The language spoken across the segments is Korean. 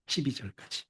12절까지.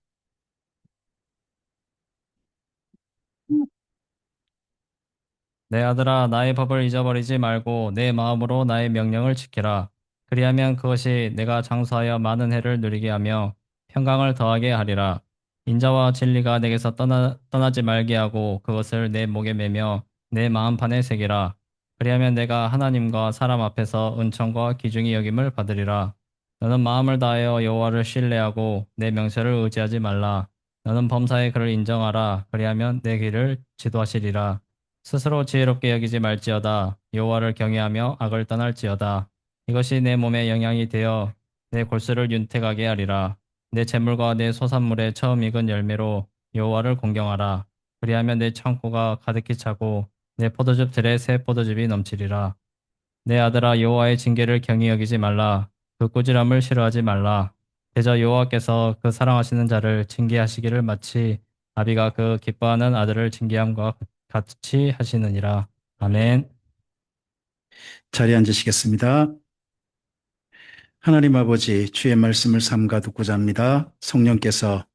내 아들아, 나의 법을 잊어버리지 말고 내 마음으로 나의 명령을 지키라. 그리하면 그것이 내가 장수하여 많은 해를 누리게 하며 평강을 더하게 하리라. 인자와 진리가 내게서 떠나지 말게 하고 그것을 내 목에 매며 내 마음판에 새기라. 그리하면 내가 하나님과 사람 앞에서 은총과 귀중히 여김을 받으리라. 너는 마음을 다하여 여호와를 신뢰하고 내 명세를 의지하지 말라. 너는 범사의 그를 인정하라. 그리하면 내 길을 지도하시리라. 스스로 지혜롭게 여기지 말지어다. 여호와를 경외하며 악을 떠날지어다. 이것이 내 몸에 영향이 되어 내 골수를 윤택하게 하리라. 내 재물과 내 소산물의 처음 익은 열매로 여호와를 공경하라. 그리하면 내 창고가 가득히 차고 내 포도즙 들에 새 포도즙이 넘치리라. 내 아들아, 여호와의 징계를 경히 여기지 말라. 그 꾸지람을 싫어하지 말라. 대저 여호와께서 그 사랑하시는 자를 징계하시기를 마치 아비가 그 기뻐하는 아들을 징계함과 같이 하시느니라. 아멘. 자리에 앉으시겠습니다. 하나님 아버지, 주의 말씀을 삼가 듣고자 합니다. 성령께서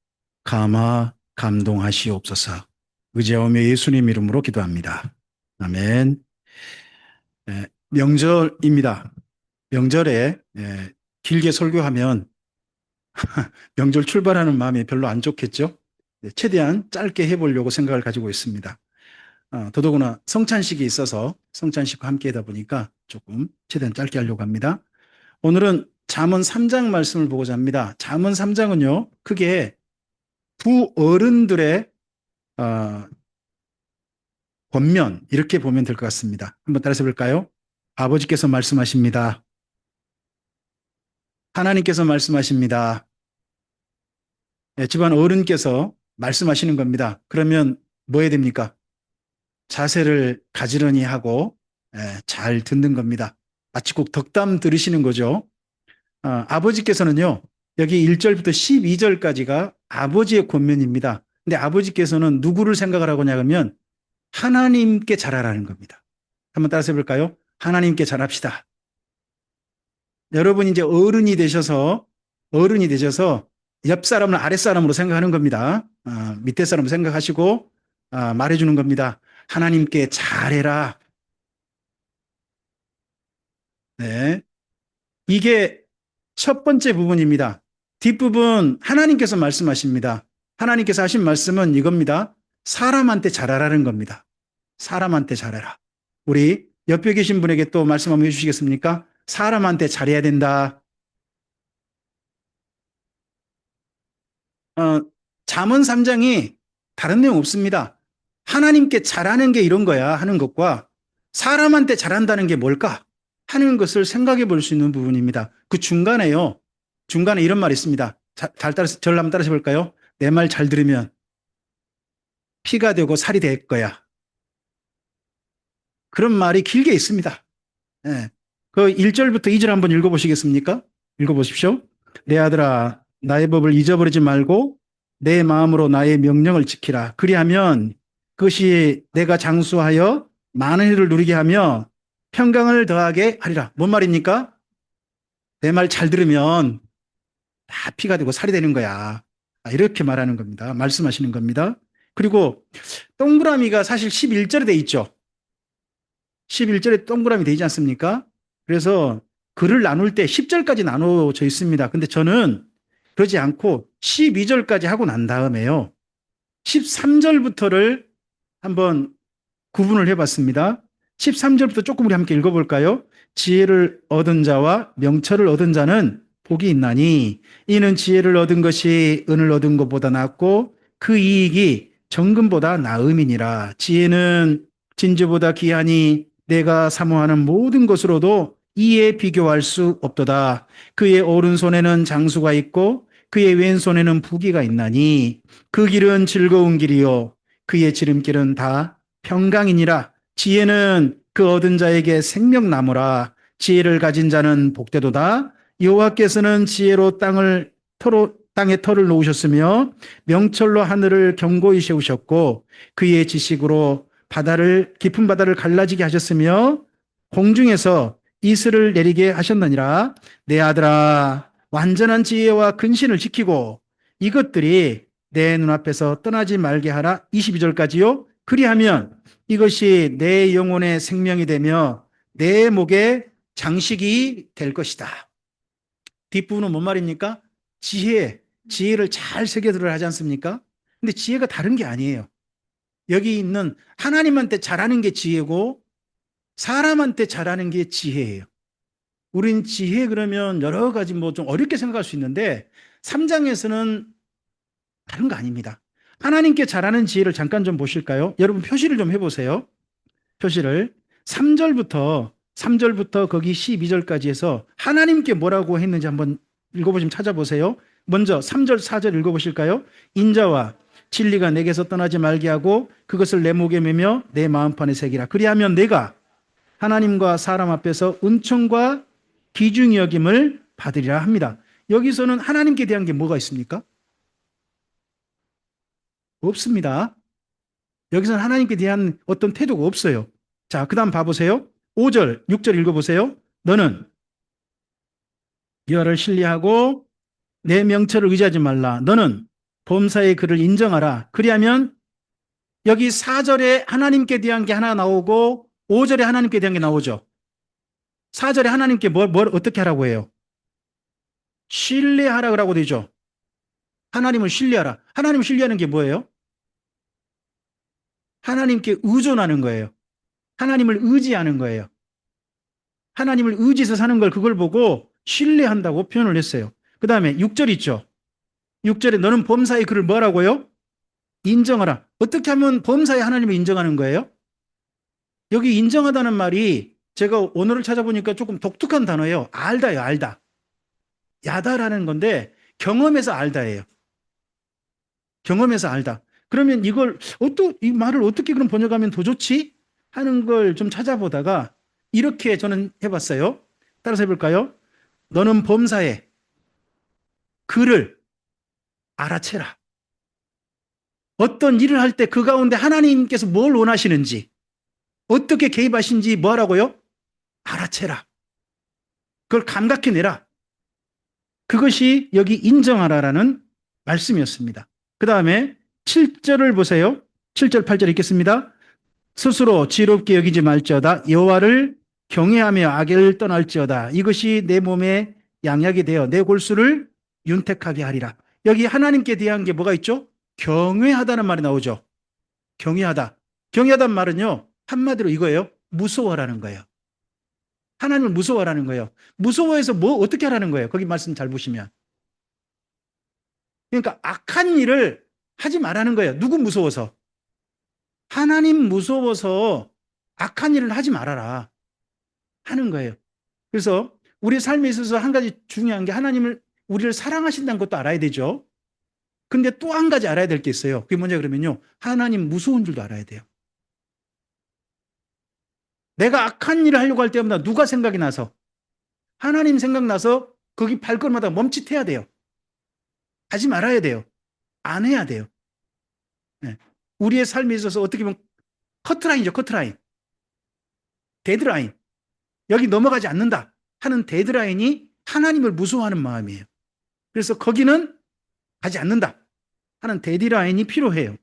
감동하시옵소서. 의지하오며 예수님 이름으로 기도합니다. 아멘. 명절입니다. 명절에 길게 설교하면 명절 출발하는 마음이 별로 안 좋겠죠? 최대한 짧게 해보려고 생각을 가지고 있습니다. 더더구나 성찬식이 있어서 성찬식과 함께 하다 보니까 조금 최대한 짧게 하려고 합니다. 오늘은 잠언 3장 말씀을 보고자 합니다. 잠언 3장은요, 크게 두 어른들의 권면, 이렇게 보면 될 것 같습니다. 한번 따라서 볼까요? 아버지께서 말씀하십니다. 하나님께서 말씀하십니다. 집안 어른께서 말씀하시는 겁니다. 그러면 뭐 해야 됩니까? 자세를 가지런히 하고 잘 듣는 겁니다. 마치 꼭 덕담 들으시는 거죠. 아버지께서는요, 여기 1절부터 12절까지가 아버지의 권면입니다. 근데 아버지께서는 누구를 생각을 하고 하냐면 하나님께 잘하라는 겁니다. 한번 따라서 해볼까요? 하나님께 잘합시다. 여러분 이제 어른이 되셔서 옆 사람을 아랫 사람으로 생각하는 겁니다. 밑에 사람을 생각하시고 말해주는 겁니다. 하나님께 잘해라. 네, 이게 첫 번째 부분입니다. 뒷부분 하나님께서 말씀하십니다. 하나님께서 하신 말씀은 이겁니다. 사람한테 잘하라는 겁니다. 사람한테 잘해라. 우리 옆에 계신 분에게 또 말씀 한번 해주시겠습니까? 사람한테 잘해야 된다. 잠언 3장이 다른 내용 없습니다. 하나님께 잘하는 게 이런 거야 하는 것과 사람한테 잘한다는 게 뭘까 하는 것을 생각해 볼 수 있는 부분입니다. 그 중간에요. 중간에 이런 말이 있습니다. 저를 한번 따라해 볼까요? 내 말 잘 들으면 피가 되고 살이 될 거야. 그런 말이 길게 있습니다. 예. 그 1절부터 2절 한번 읽어보시겠습니까? 읽어보십시오. 내 아들아, 나의 법을 잊어버리지 말고 내 마음으로 나의 명령을 지키라. 그리하면 그것이 내가 장수하여 많은 일을 누리게 하며 평강을 더하게 하리라. 뭔 말입니까? 내 말 잘 들으면 다 피가 되고 살이 되는 거야. 이렇게 말하는 겁니다. 말씀하시는 겁니다. 그리고 동그라미가 사실 11절에 돼 있죠. 11절에 동그라미 되지 않습니까? 그래서 글을 나눌 때 10절까지 나눠져 있습니다. 근데 저는 그러지 않고 12절까지 하고 난 다음에요. 13절부터를 한번 구분을 해봤습니다. 13절부터 조금 우리 함께 읽어볼까요? 지혜를 얻은 자와 명철을 얻은 자는 복이 있나니 이는 지혜를 얻은 것이 은을 얻은 것보다 낫고 그 이익이 정금보다 나음이니라. 지혜는 진주보다 귀하니 내가 사모하는 모든 것으로도 이에 비교할 수 없도다. 그의 오른손에는 장수가 있고 그의 왼손에는 부귀가 있나니 그 길은 즐거운 길이요 그의 지름길은 다 평강이니라. 지혜는 그 얻은 자에게 생명나무라. 지혜를 가진 자는 복되도다. 여호와께서는 지혜로 땅에 터를 놓으셨으며 명철로 하늘을 견고히 세우셨고 그의 지식으로 깊은 바다를 갈라지게 하셨으며 공중에서 이슬을 내리게 하셨느니라. 내 아들아, 완전한 지혜와 근신을 지키고 이것들이 내 눈앞에서 떠나지 말게 하라. 22절까지요. 그리하면 이것이 내 영혼의 생명이 되며 내 목의 장식이 될 것이다. 뒷부분은 뭔 말입니까? 지혜를 잘 새겨들어야 하지 않습니까? 근데 지혜가 다른 게 아니에요. 여기 있는 하나님한테 잘하는 게 지혜고 사람한테 잘하는 게 지혜예요. 우린 지혜 그러면 여러 가지 뭐 좀 어렵게 생각할 수 있는데 3장에서는 다른 거 아닙니다. 하나님께 잘하는 지혜를 잠깐 좀 보실까요? 여러분 표시를 좀 해보세요. 표시를 3절부터 거기 12절까지 해서 하나님께 뭐라고 했는지 한번 읽어보시면 찾아보세요. 먼저 3절 4절 읽어보실까요? 인자와 진리가 내게서 떠나지 말게 하고 그것을 내 목에 매며 내 마음판에 새기라. 그리하면 내가 하나님과 사람 앞에서 은총과 귀중히 여김을 받으리라 합니다. 여기서는 하나님께 대한 게 뭐가 있습니까? 없습니다. 여기서는 하나님께 대한 어떤 태도가 없어요. 자, 그 다음 봐보세요. 5절, 6절 읽어보세요. 너는 여호와를 신뢰하고 내 명철을 의지하지 말라. 너는 범사의 그를 인정하라. 그리하면 여기 4절에 하나님께 대한 게 하나 나오고 5절에 하나님께 대한 게 나오죠. 4절에 하나님께 뭘 어떻게 하라고 해요? 신뢰하라고 되죠. 하나님을 신뢰하라. 하나님을 신뢰하는 게 뭐예요? 하나님께 의존하는 거예요. 하나님을 의지하는 거예요. 하나님을 의지해서 사는 걸 그걸 보고 신뢰한다고 표현을 했어요. 그 다음에 6절 있죠. 6절에 너는 범사의 그를 뭐라고요? 인정하라. 어떻게 하면 범사의 하나님을 인정하는 거예요? 여기 인정하다는 말이 제가 언어를 찾아보니까 조금 독특한 단어예요. 알다예요, 알다. 야다라는 건데 경험에서 알다예요. 경험에서 알다. 그러면 이 말을 어떻게 그럼 번역하면 더 좋지? 하는 걸 좀 찾아보다가 이렇게 저는 해봤어요. 따라서 해볼까요? 너는 범사에 그를 알아채라. 어떤 일을 할 때 그 가운데 하나님께서 뭘 원하시는지, 어떻게 개입하신지 뭐 하라고요? 알아채라. 그걸 감각해내라. 그것이 여기 인정하라라는 말씀이었습니다. 그 다음에 7절을 보세요. 7절, 8절 읽겠습니다. 스스로 지롭게 여기지 말지어다. 여호와를 경외하며 악을 떠날지어다. 이것이 내 몸에 양약이 되어 내 골수를 윤택하게 하리라. 여기 하나님께 대한 게 뭐가 있죠? 경외하다는 말이 나오죠. 경외하다. 경외하다는 말은요, 한마디로 이거예요. 무서워라는 거예요. 하나님을 무서워라는 거예요. 무서워해서 뭐 어떻게 하라는 거예요? 거기 말씀 잘 보시면. 그러니까 악한 일을 하지 말라는 거예요. 누구 무서워서? 하나님 무서워서 악한 일을 하지 말아라 하는 거예요. 그래서 우리 삶에 있어서 한 가지 중요한 게 우리를 사랑하신다는 것도 알아야 되죠. 근데 또 한 가지 알아야 될 게 있어요. 그게 뭐냐 그러면요. 하나님 무서운 줄도 알아야 돼요. 내가 악한 일을 하려고 할 때마다 누가 생각이 나서 하나님 생각나서 거기 발걸음마다 멈칫해야 돼요. 하지 말아야 돼요. 안 해야 돼요. 네. 우리의 삶에 있어서 어떻게 보면 커트라인이죠. 커트라인. 데드라인. 여기 넘어가지 않는다 하는 데드라인이 하나님을 무서워하는 마음이에요. 그래서 거기는 가지 않는다 하는 데드라인이 필요해요.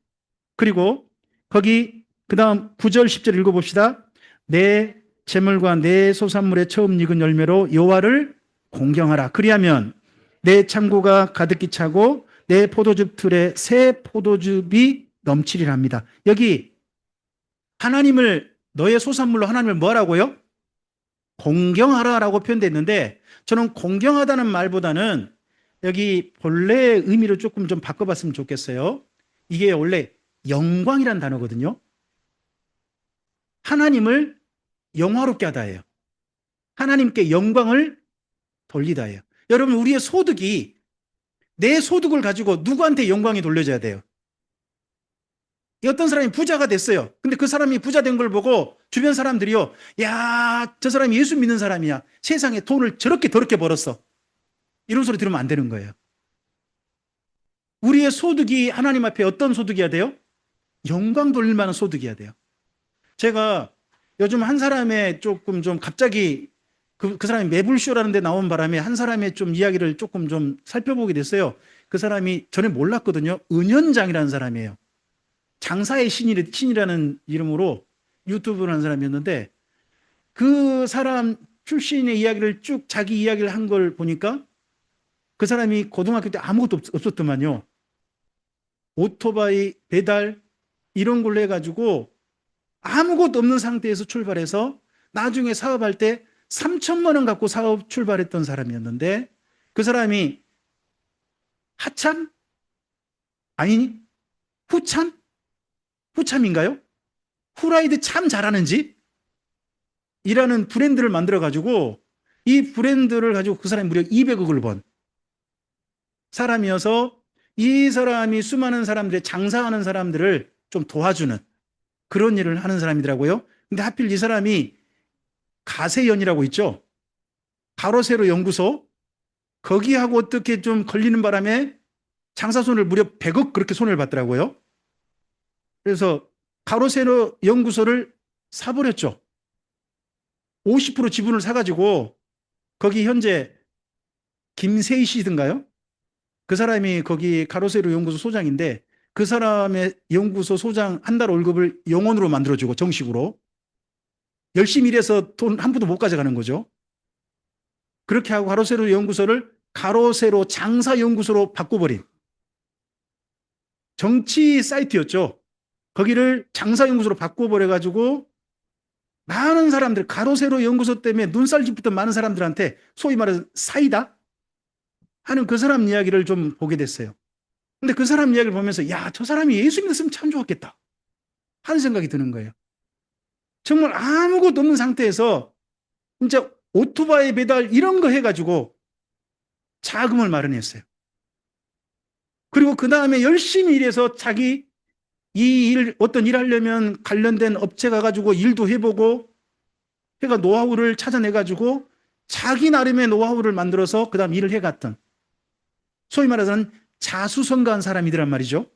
그리고 거기 그 다음 9절 10절 읽어봅시다. 내 재물과 내 소산물의 처음 익은 열매로 여호와를 공경하라. 그리하면 내 창고가 가득히 차고 내 포도즙 틀에 새 포도즙이 넘치리라 합니다. 여기 너의 소산물로 하나님을 뭐라고요? 공경하라라고 표현됐는데 저는 공경하다는 말보다는 여기 본래의 의미를 조금 좀 바꿔봤으면 좋겠어요. 이게 원래 영광이란 단어거든요. 하나님을 영화롭게 하다예요. 하나님께 영광을 돌리다예요. 여러분 우리의 소득이 내 소득을 가지고 누구한테 영광이 돌려져야 돼요. 어떤 사람이 부자가 됐어요. 근데 그 사람이 부자 된 걸 보고 주변 사람들이요. 야, 저 사람이 예수 믿는 사람이야. 세상에 돈을 저렇게 더럽게 벌었어. 이런 소리 들으면 안 되는 거예요. 우리의 소득이 하나님 앞에 어떤 소득이어야 돼요? 영광 돌릴 만한 소득이어야 돼요. 제가 요즘 한 사람의 조금 좀 갑자기 그 사람이 매불쇼라는 데 나온 바람에 한 사람의 좀 이야기를 조금 좀 살펴보게 됐어요. 그 사람이 전에 몰랐거든요. 은현장이라는 사람이에요. 장사의 신이라는 이름으로 유튜브를 하는 사람이었는데 그 사람 출신의 이야기를 쭉 자기 이야기를 한 걸 보니까 그 사람이 고등학교 때 아무것도 없었더만요. 오토바이 배달 이런 걸로 해가지고 아무것도 없는 상태에서 출발해서 나중에 사업할 때 3천만 원 갖고 사업 출발했던 사람이었는데 그 사람이 하참? 아니, 후참? 후참인가요? 후라이드 참 잘하는지? 이라는 브랜드를 만들어가지고 이 브랜드를 가지고 그 사람이 무려 200억을 번 사람이어서 이 사람이 수많은 사람들의 장사하는 사람들을 좀 도와주는 그런 일을 하는 사람이더라고요. 근데 하필 이 사람이 가세연이라고 있죠. 가로세로 연구소 거기하고 어떻게 좀 걸리는 바람에 장사손을 무려 100억 그렇게 손해를 봤더라고요. 그래서 가로세로 연구소를 사버렸죠. 50% 지분을 사가지고 거기 현재 김세희 씨든가요? 그 사람이 거기 가로세로 연구소 소장인데 그 사람의 연구소 소장 한 달 월급을 영원으로 만들어주고 정식으로 열심히 일해서 돈 한 푼도 못 가져가는 거죠. 그렇게 하고 가로세로 연구소를 가로세로 장사연구소로 바꿔버린 정치 사이트였죠. 거기를 장사연구소로 바꿔버려가지고 많은 사람들 가로세로 연구소 때문에 눈살 짚었던 많은 사람들한테 소위 말해서 사이다 하는 그 사람 이야기를 좀 보게 됐어요. 근데 그 사람 이야기를 보면서 야, 저 사람이 예수 믿었으면 참 좋았겠다 하는 생각이 드는 거예요. 정말 아무것도 없는 상태에서 진짜 오토바이 배달 이런 거 해가지고 자금을 마련했어요. 그리고 그 다음에 열심히 일해서 자기 이 일, 어떤 일 하려면 관련된 업체 가가지고 일도 해보고 해가 노하우를 찾아내가지고 자기 나름의 노하우를 만들어서 그 다음 일을 해갔던 소위 말해서는 자수성가한 사람이더란 말이죠.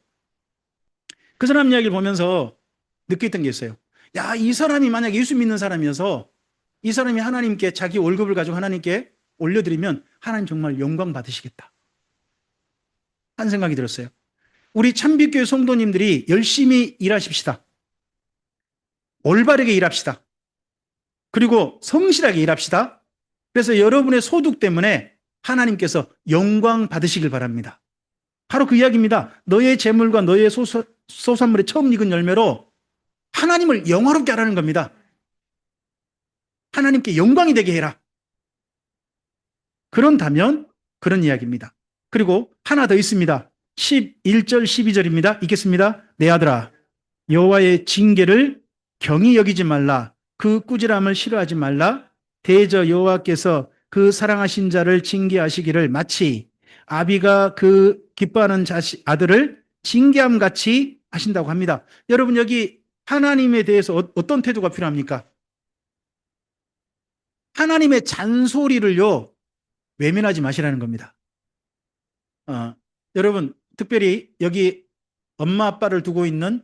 그 사람 이야기를 보면서 느꼈던 게 있어요. 야, 이 사람이 만약 예수 믿는 사람이어서 이 사람이 하나님께 자기 월급을 가지고 하나님께 올려드리면 하나님 정말 영광 받으시겠다 한 생각이 들었어요. 우리 참빛교회 성도님들이 열심히 일하십시다. 올바르게 일합시다. 그리고 성실하게 일합시다. 그래서 여러분의 소득 때문에 하나님께서 영광 받으시길 바랍니다. 바로 그 이야기입니다. 너의 재물과 너의 소산물의 처음 익은 열매로 하나님을 영화롭게 하라는 겁니다. 하나님께 영광이 되게 해라. 그런다면 그런 이야기입니다. 그리고 하나 더 있습니다. 11절 12절입니다. 읽겠습니다. 내 아들아 여호와의 징계를 경히 여기지 말라. 그 꾸지람을 싫어하지 말라. 대저 여호와께서 그 사랑하신 자를 징계하시기를 마치 아비가 그 기뻐하는 아들을 징계함 같이 하신다고 합니다. 여러분 여기 하나님에 대해서 어떤 태도가 필요합니까? 하나님의 잔소리를요 외면하지 마시라는 겁니다. 여러분 특별히 여기 엄마 아빠를 두고 있는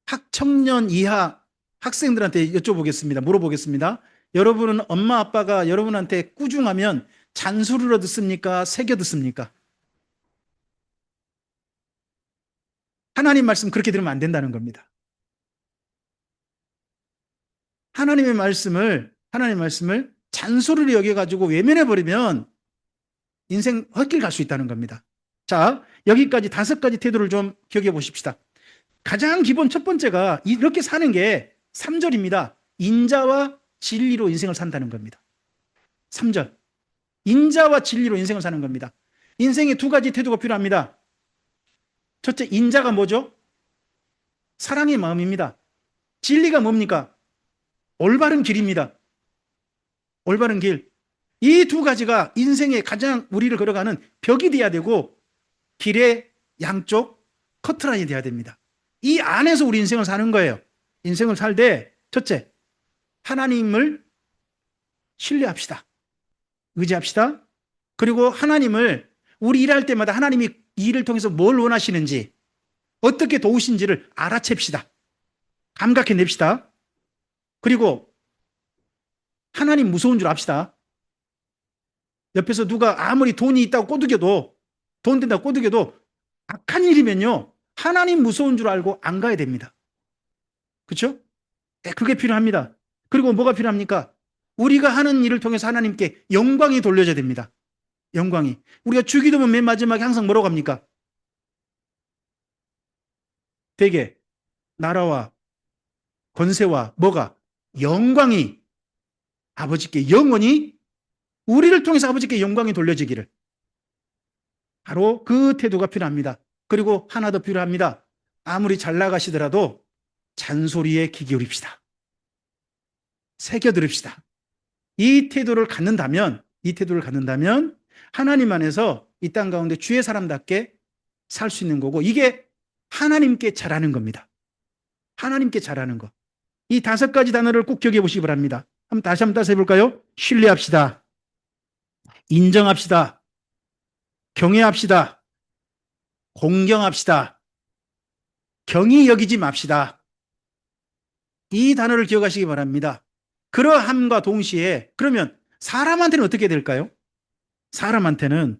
학청년 이하 학생들한테 여쭤보겠습니다. 물어보겠습니다. 여러분은 엄마 아빠가 여러분한테 꾸중하면 잔소리로 듣습니까? 새겨 듣습니까? 하나님 말씀 그렇게 들으면 안 된다는 겁니다. 하나님 말씀을 잔소리로 여겨가지고 외면해버리면 인생 헛길 갈 수 있다는 겁니다. 자, 여기까지 5가지 태도를 좀 기억해 보십시다. 가장 기본 첫 번째가 이렇게 사는 게 3절입니다. 인자와 진리로 인생을 산다는 겁니다. 3절. 인자와 진리로 인생을 사는 겁니다. 인생에 2가지 태도가 필요합니다. 첫째, 인자가 뭐죠? 사랑의 마음입니다. 진리가 뭡니까? 올바른 길입니다. 올바른 길. 이 2가지가 인생의 가장 우리를 걸어가는 벽이 돼야 되고 길의 양쪽 커트라인이 돼야 됩니다. 이 안에서 우리 인생을 사는 거예요. 인생을 살 때 첫째, 하나님을 신뢰합시다. 의지합시다. 그리고 하나님을 우리 일할 때마다 하나님이 이 일을 통해서 뭘 원하시는지 어떻게 도우신지를 알아챕시다. 감각해냅시다. 그리고 하나님 무서운 줄 압시다. 옆에서 누가 아무리 돈이 있다고 꼬드겨도, 돈 된다고 꼬드겨도 악한 일이면요, 하나님 무서운 줄 알고 안 가야 됩니다. 그렇죠? 네, 그게 필요합니다. 그리고 뭐가 필요합니까? 우리가 하는 일을 통해서 하나님께 영광이 돌려져야 됩니다. 영광이. 우리가 주기도문 맨 마지막에 항상 뭐라고 합니까? 되게 나라와 권세와 뭐가 영광이 아버지께 영원히 우리를 통해서 아버지께 영광이 돌려지기를. 바로 그 태도가 필요합니다. 그리고 하나 더 필요합니다. 아무리 잘 나가시더라도 잔소리에 귀 기울입시다. 새겨 들읍시다. 이 태도를 갖는다면 하나님 안에서 이 땅 가운데 주의 사람답게 살 수 있는 거고, 이게 하나님께 잘하는 겁니다. 하나님께 잘하는 거. 이 5가지 단어를 꼭 기억해 보시기 바랍니다. 다시 한번 따서 해볼까요? 신뢰합시다. 인정합시다. 경외합시다. 공경합시다. 경히 여기지 맙시다. 이 단어를 기억하시기 바랍니다. 그러함과 동시에, 그러면 사람한테는 어떻게 될까요? 사람한테는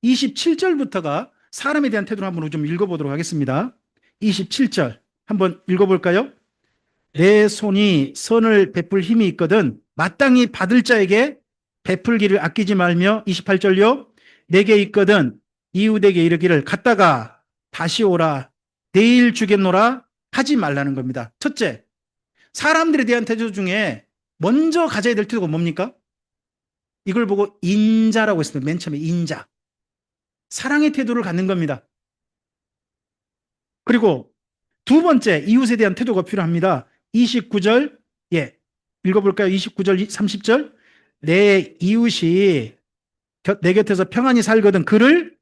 27절부터가 사람에 대한 태도를 한번 좀 읽어보도록 하겠습니다. 27절 한번 읽어볼까요? 내 손이 선을 베풀 힘이 있거든 마땅히 받을 자에게 베풀기를 아끼지 말며, 28절요, 내게 있거든 이웃에게 이르기를 갔다가 다시 오라 내일 주겠노라 하지 말라는 겁니다. 첫째, 사람들에 대한 태도 중에 먼저 가져야 될 태도가 뭡니까? 이걸 보고 인자라고 했습니다. 맨 처음에 인자. 사랑의 태도를 갖는 겁니다. 그리고 두 번째, 이웃에 대한 태도가 필요합니다. 29절, 예, 읽어볼까요? 29절, 30절. 내 이웃이 내 곁에서 평안히 살거든 그를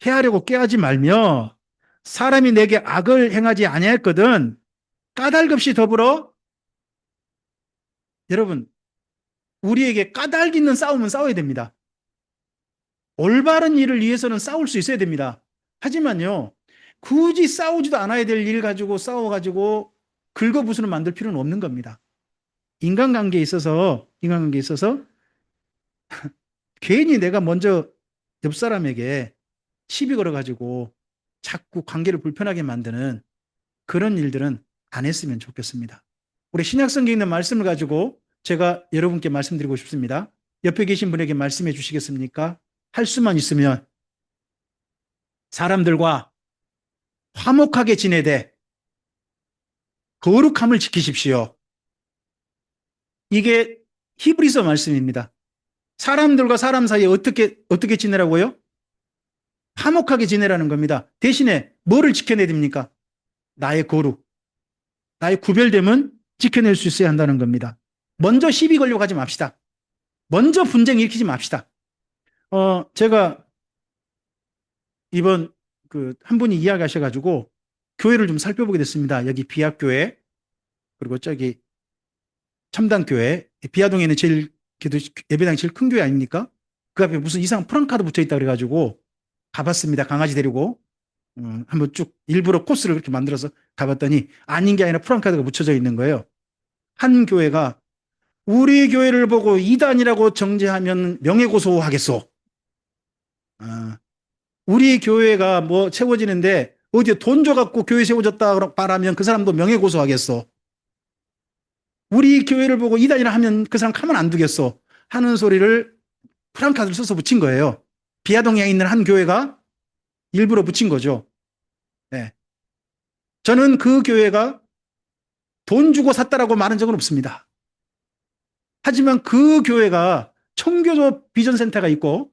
해하려고 꾀하지 말며, 사람이 내게 악을 행하지 아니했거든 까닭 없이 더불어. 여러분, 우리에게 까닭 있는 싸움은 싸워야 됩니다. 올바른 일을 위해서는 싸울 수 있어야 됩니다. 하지만요, 굳이 싸우지도 않아야 될 일 가지고 싸워가지고 긁어부스는 만들 필요는 없는 겁니다. 인간관계에 있어서 괜히 내가 먼저 옆 사람에게 시비 걸어가지고 자꾸 관계를 불편하게 만드는 그런 일들은 안 했으면 좋겠습니다. 우리 신약성경에 있는 말씀을 가지고 제가 여러분께 말씀드리고 싶습니다. 옆에 계신 분에게 말씀해 주시겠습니까? 할 수만 있으면 사람들과 화목하게 지내되 거룩함을 지키십시오. 이게 히브리서 말씀입니다. 사람들과 사람 사이에 어떻게 지내라고요? 화목하게 지내라는 겁니다. 대신에 뭐를 지켜내야 됩니까? 나의 거룩, 나의 구별됨은 지켜낼 수 있어야 한다는 겁니다. 먼저 시비 걸려고 하지 맙시다. 먼저 분쟁 일으키지 맙시다. 제가 이번 한 분이 이야기하셔가지고 교회를 좀 살펴보게 됐습니다. 여기 비약교회, 그리고 저기 첨단교회, 비아동에 있는 예배당 제일 큰 교회 아닙니까? 그 앞에 무슨 이상한 프랑카드 붙어 있다 그래가지고 가봤습니다. 강아지 데리고. 한번 쭉 일부러 코스를 그렇게 만들어서 가봤더니 아닌 게 아니라 프랑카드가 붙여져 있는 거예요. 한 교회가 우리 교회를 보고 이단이라고 정죄하면 명예고소하겠소. 우리 교회가 뭐 세워지는데 어디에 돈 줘갖고 교회 세워졌다 말하면 그 사람도 명예고소하겠소. 우리 교회를 보고 이단이라 하면 그 사람 가만 안 두겠소 하는 소리를 프랑카드를 써서 붙인 거예요. 비아동에 있는 한 교회가 일부러 붙인 거죠. 네. 저는 그 교회가 돈 주고 샀다라고 말한 적은 없습니다. 하지만 그 교회가 청교도 비전센터가 있고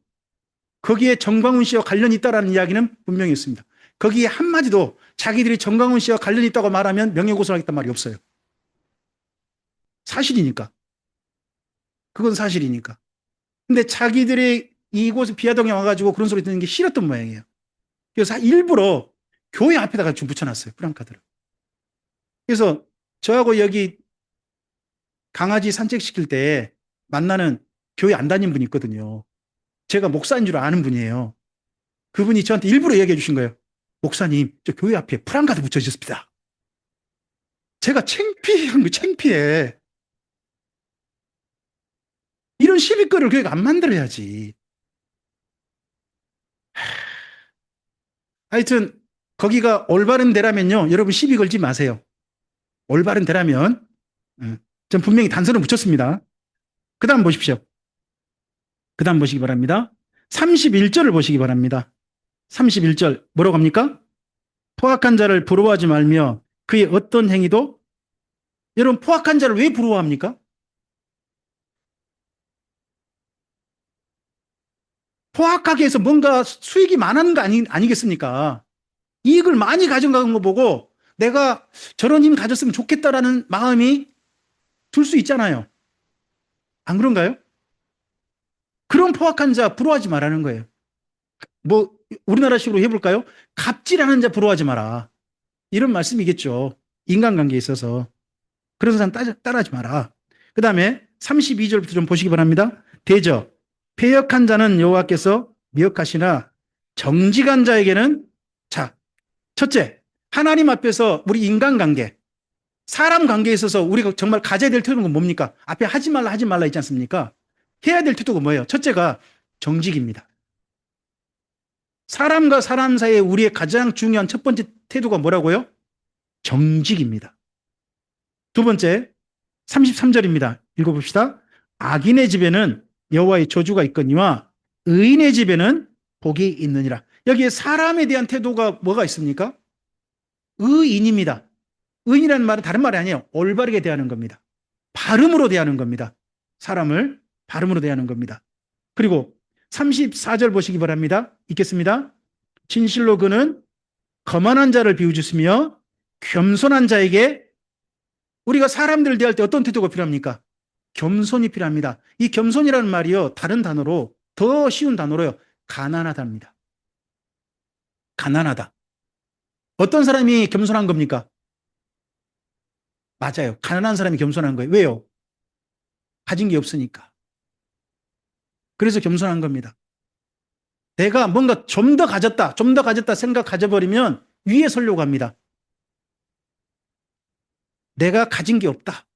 거기에 정광훈 씨와 관련이 있다라는 이야기는 분명히 있습니다. 거기에 한마디도 자기들이 정광훈 씨와 관련이 있다고 말하면 명예고소하겠다는 말이 없어요. 사실이니까. 그건 사실이니까. 근데 자기들이 이곳에 비아동에 와가지고 그런 소리 듣는 게 싫었던 모양이에요. 그래서 일부러 교회 앞에다가 좀 붙여놨어요. 프랑카드를. 그래서 저하고 여기 강아지 산책시킬 때 만나는 교회 안 다닌 분이 있거든요. 제가 목사인 줄 아는 분이에요. 그분이 저한테 일부러 얘기해 주신 거예요. 목사님, 저 교회 앞에 프랑카드 붙여주셨습니다. 제가 창피해. 이런 시비거리를 교회가 안 만들어야지. 하여튼 거기가 올바른 데라면요. 여러분 시비 걸지 마세요. 올바른 데라면. 전 분명히 단서를 붙였습니다. 그 다음 보십시오. 그 다음 보시기 바랍니다. 31절을 보시기 바랍니다. 31절 뭐라고 합니까? 포악한 자를 부러워하지 말며 그의 어떤 행위도 여러분 포악한 자를 왜 부러워합니까? 포악하게 해서 뭔가 수익이 많은 거 아니겠습니까? 이익을 많이 가져가는 거 보고 내가 저런 힘 가졌으면 좋겠다라는 마음이 들 수 있잖아요. 안 그런가요? 그런 포악한 자 부러워하지 말라는 거예요. 뭐 우리나라식으로 해볼까요? 갑질하는 자 부러워하지 마라. 이런 말씀이겠죠. 인간관계에 있어서. 그런 사람 따라하지 마라. 그 다음에 32절부터 좀 보시기 바랍니다. 대저 패역한 자는 여호와께서 미혹하시나 정직한 자에게는 자 첫째 하나님 앞에서 우리 인간관계 사람 관계에 있어서 우리가 정말 가져야 될 태도는 뭡니까? 앞에 하지 말라 있지 않습니까? 해야 될 태도가 뭐예요? 첫째가 정직입니다. 사람과 사람 사이에 우리의 가장 중요한 첫 번째 태도가 뭐라고요? 정직입니다. 두 번째 33절입니다. 읽어봅시다. 악인의 집에는 여호와의 저주가 있거니와 의인의 집에는 복이 있느니라. 여기에 사람에 대한 태도가 뭐가 있습니까? 의인입니다. 의인이라는 말은 다른 말이 아니에요. 올바르게 대하는 겁니다. 발음으로 대하는 겁니다. 사람을 발음으로 대하는 겁니다. 그리고 34절 보시기 바랍니다. 읽겠습니다. 진실로 그는 거만한 자를 비우주시며 겸손한 자에게 우리가 사람들을 대할 때 어떤 태도가 필요합니까? 겸손이 필요합니다. 이 겸손이라는 말이요. 다른 단어로 더 쉬운 단어로요. 가난하다입니다. 가난하다. 어떤 사람이 겸손한 겁니까? 맞아요. 가난한 사람이 겸손한 거예요. 왜요? 가진 게 없으니까. 그래서 겸손한 겁니다. 내가 뭔가 좀 더 가졌다 생각 가져버리면 위에 서려고 합니다. 내가 가진 게 없다.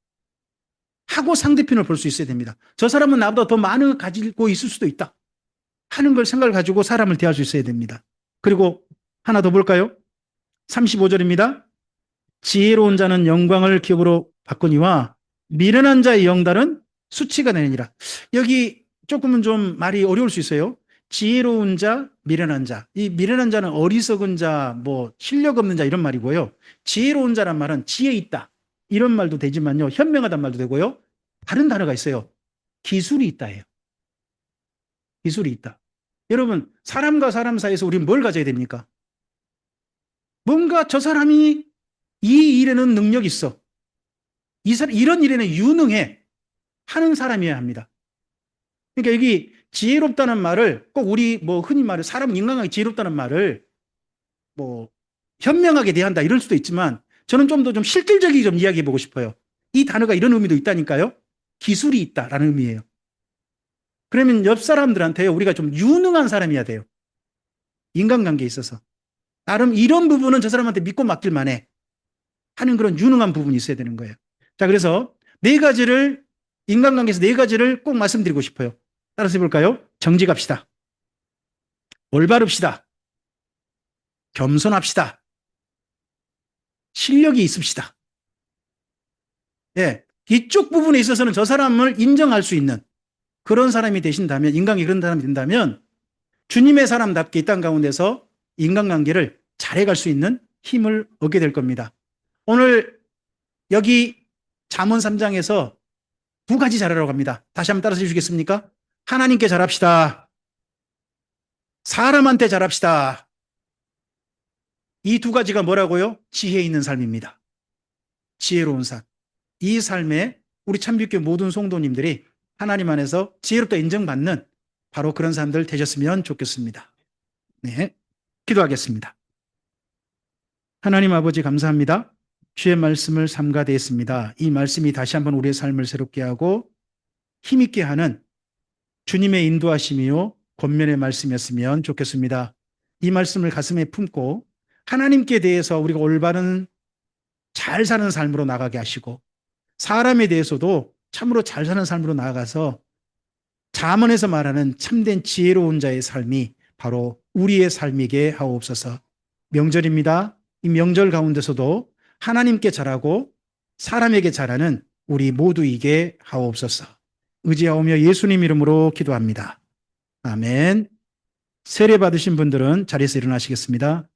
하고 상대편을 볼 수 있어야 됩니다. 저 사람은 나보다 더 많은 걸 가지고 있을 수도 있다. 하는 걸 생각을 가지고 사람을 대할 수 있어야 됩니다. 그리고 하나 더 볼까요? 35절입니다. 지혜로운 자는 영광을 기업으로 바꾸니와 미련한 자의 영달은 수치가 되느니라. 여기 조금은 좀 말이 어려울 수 있어요. 지혜로운 자, 미련한 자. 이 미련한 자는 어리석은 자, 뭐 실력 없는 자 이런 말이고요. 지혜로운 자란 말은 지혜 있다. 이런 말도 되지만요. 현명하단 말도 되고요. 다른 단어가 있어요. 기술이 있다예요. 기술이 있다. 여러분, 사람과 사람 사이에서 우리는 뭘 가져야 됩니까? 뭔가 저 사람이 이 일에는 능력이 있어. 이런 일에는 유능해. 하는 사람이어야 합니다. 그러니까 여기 지혜롭다는 말을 꼭 우리 뭐 흔히 말해 사람 인간관계 지혜롭다는 말을 뭐 현명하게 대한다 이럴 수도 있지만 저는 좀 더 좀 실질적이게 좀 이야기해 보고 싶어요. 이 단어가 이런 의미도 있다니까요. 기술이 있다라는 의미예요. 그러면 옆 사람들한테요. 우리가 좀 유능한 사람이어야 돼요. 인간관계에 있어서. 나름 이런 부분은 저 사람한테 믿고 맡길 만해. 하는 그런 유능한 부분이 있어야 되는 거예요. 자, 그래서 인간관계에서 네 가지를 꼭 말씀드리고 싶어요. 따라서 해볼까요? 정직합시다. 올바릅시다. 겸손합시다. 실력이 있읍시다. 예. 이쪽 부분에 있어서는 저 사람을 인정할 수 있는 그런 사람이 되신다면, 인간이 그런 사람이 된다면, 주님의 사람답게 이 땅 가운데서 인간관계를 잘해갈 수 있는 힘을 얻게 될 겁니다. 오늘 여기 잠언 3장에서 두 가지 잘하라고 합니다. 다시 한번 따라서 해주시겠습니까? 하나님께 잘합시다. 사람한테 잘합시다. 이 두 가지가 뭐라고요? 지혜 있는 삶입니다. 지혜로운 삶. 이 삶에 우리 참빛교회 모든 성도님들이 하나님 안에서 지혜롭다 인정받는 바로 그런 사람들 되셨으면 좋겠습니다. 네, 기도하겠습니다. 하나님 아버지 감사합니다. 주의 말씀을 삼가되었습니다. 이 말씀이 다시 한번 우리의 삶을 새롭게 하고 힘있게 하는 주님의 인도하심이요 권면의 말씀이었으면 좋겠습니다. 이 말씀을 가슴에 품고 하나님께 대해서 우리가 올바른 잘 사는 삶으로 나가게 하시고 사람에 대해서도 참으로 잘 사는 삶으로 나아가서 잠언에서 말하는 참된 지혜로운 자의 삶이 바로 우리의 삶이게 하옵소서. 명절입니다. 이 명절 가운데서도 하나님께 잘하고 사람에게 잘하는 우리 모두이게 하옵소서. 의지하오며 예수님 이름으로 기도합니다. 아멘. 세례 받으신 분들은 자리에서 일어나시겠습니다.